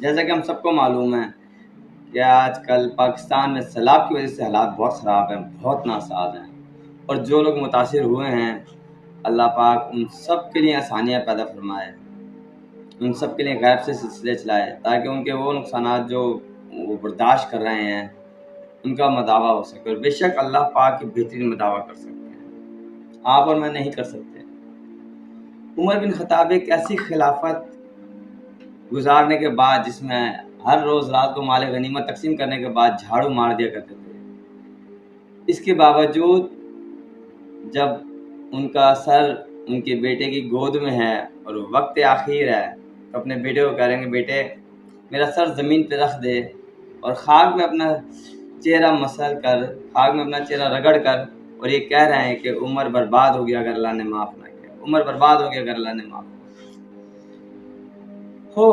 جیسا کہ ہم سب کو معلوم ہے کہ آج کل پاکستان میں سیلاب کی وجہ سے حالات بہت خراب ہیں، بہت ناساز ہیں، اور جو لوگ متاثر ہوئے ہیں اللہ پاک ان سب کے لیے آسانیاں پیدا فرمائے، ان سب کے لیے غیب سے سلسلے چلائے تاکہ ان کے وہ نقصانات جو وہ برداشت کر رہے ہیں ان کا مداوع ہو سکے، اور بے شک اللہ پاک کی بہترین مداوع کر سکتے ہیں، آپ اور میں نہیں کر سکتے۔ عمر بن خطاب ایک ایسی خلافت گزارنے کے بعد جس میں ہر روز رات کو مال غنیمت تقسیم کرنے کے بعد جھاڑو مار دیا کرتے تھے، اس کے باوجود جب ان کا سر ان کے بیٹے کی گود میں ہے اور وقت آخر ہے تو اپنے بیٹے کو کہہ رہے ہیں کہ بیٹے میرا سر زمین پہ رکھ دے، اور خاک میں اپنا چہرہ مسل کر، خاک میں اپنا چہرہ رگڑ کر، اور یہ کہہ رہے ہیں کہ عمر برباد ہو گیا اگر اللہ نے معاف نہ کیا، عمر برباد ہو گیا اگر اللہ نے معاف نہ کیا۔ ہو